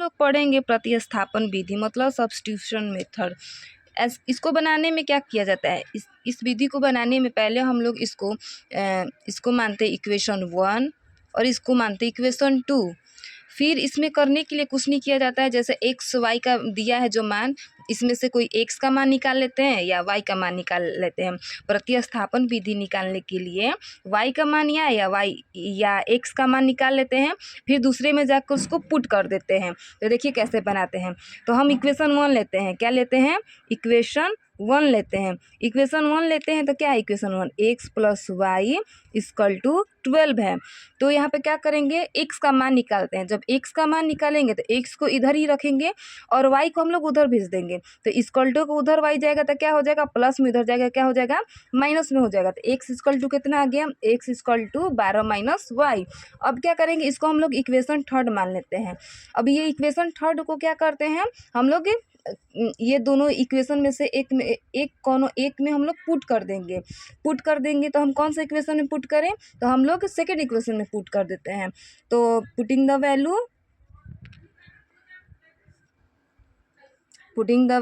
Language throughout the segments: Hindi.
लोग पढ़ेंगे प्रतिस्थापन विधि मतलब सब्स्टिट्यूशन मेथड। इसको बनाने में क्या किया जाता है, इस विधि को बनाने में पहले हम लोग इसको मानते हैं इक्वेशन 1 और इसको मानते हैं इक्वेशन 2। फिर इसमें करने के लिए कुछ नहीं किया जाता है, जैसे एक्स वाई का दिया है जो मान, इसमें से कोई एक्स का मान निकाल लेते हैं या वाई का मान निकाल लेते हैं। प्रतिस्थापन विधि निकालने के लिए वाई का मान या एक्स का मान निकाल लेते हैं, फिर दूसरे में जाकर उसको पुट कर देते हैं। तो देखिए कैसे बनाते हैं। तो हम इक्वेशन 1 लेते हैं, क्या लेते हैं, इक्वेशन 1 लेते हैं। इक्वेशन 1 लेते हैं तो क्या है equation 1, X plus Y equal to 12 है। तो यहाँ पे क्या करेंगे, एक्स का मान निकालते हैं। जब एक्स का मान निकालेंगे तो एक्स को इधर ही रखेंगे और वाई को हम लोग उधर भेज देंगे। तो इक्वल टू को उधर वाई जाएगा तो क्या हो जाएगा, प्लस में इधर जाएगा क्या हो जाएगा, माइनस में हो जाएगा। तो एक्स इक्वल टू कितना आ गया, X equal to 12 minus Y. अब क्या करेंगे, इसको हम लोग इक्वेशन 3 मान लेते हैं। अब ये इक्वेशन 3 को क्या करते हैं हम लोग, ये दोनों इक्वेशन में से एक में हम लोग पुट कर देंगे। तो हम कौन सा इक्वेशन में पुट करें, तो हम लोग सेकेंड इक्वेशन में पुट कर देते हैं। तो putting the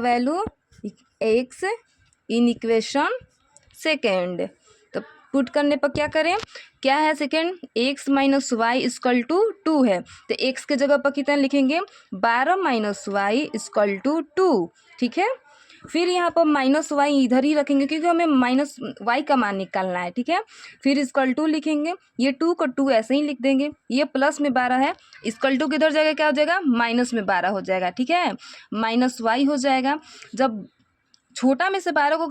value x in equation second. तो पुट करने पर क्या करें, क्या है second, x minus y equal to 2 है। तो एक्स के जगह पर कितना लिखेंगे, 12 माइनस वाई इक्वल टू 2, ठीक है। फिर यहाँ पर माइनस वाई इधर ही रखेंगे क्योंकि हमें माइनस वाई का मान निकालना है, ठीक है। फिर इक्वल टू लिखेंगे, ये 2 को 2 ऐसे ही लिख देंगे। ये प्लस में 12 है, इक्वल टू किधर जाएगा, क्या हो जाएगा, माइनस में 12 हो जाएगा, ठीक है। माइनस वाई हो जाएगा। जब छोटा में से बड़ा को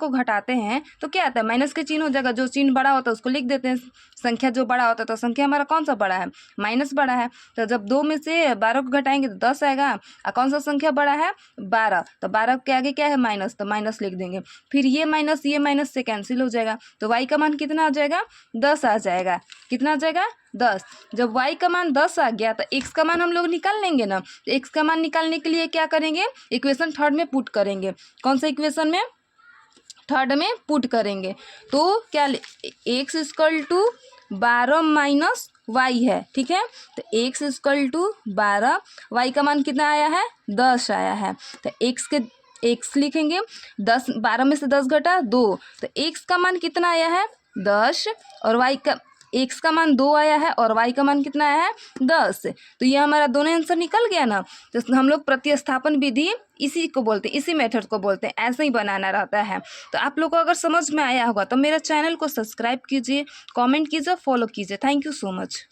घटाते हैं तो क्या आता है, माइनस के चिन्ह हो जाएगा। जो चिन्ह बड़ा होता है उसको लिख देते हैं, संख्या जो बड़ा होता है। तो संख्या हमारा कौन सा बड़ा है, माइनस बड़ा है। तो जब 2 में से 12 को घटाएंगे तो 10 आएगा। और कौन सा संख्या बड़ा है, 12। तो 12 के आगे क्या है, माइनस, तो माइनस लिख देंगे। फिर ये माइनस से कैंसिल हो जाएगा। तो वाई का मान कितना आ जाएगा, 10 आ जाएगा। कितना आ जाएगा, 10। जब y का मान 10 आ गया तो x का मान हम लोग निकाल लेंगे ना। तो x का मान निकालने के लिए क्या करेंगे, इक्वेशन 3 में पुट करेंगे। कौन सा इक्वेशन में, 3 में पुट करेंगे। तो क्या x equal to 12 minus y है, ठीक है। तो x इक्वल टू 12, y का मान कितना आया है, 10 आया है। तो x लिखेंगे, 12 में से 10 घटा 2। तो x का मान कितना आया है, 10, और x का मान 2 आया है और y का मान कितना आया है, 10। तो ये हमारा दोनों आंसर निकल गया ना। तो हम लोग प्रतिस्थापन विधि इसी को बोलते हैं, इसी मेथड को बोलते हैं, ऐसे ही बनाना रहता है। तो आप लोग को अगर समझ में आया होगा तो मेरा चैनल को सब्सक्राइब कीजिए, कमेंट कीजिए, फॉलो कीजिए। Thank you so much.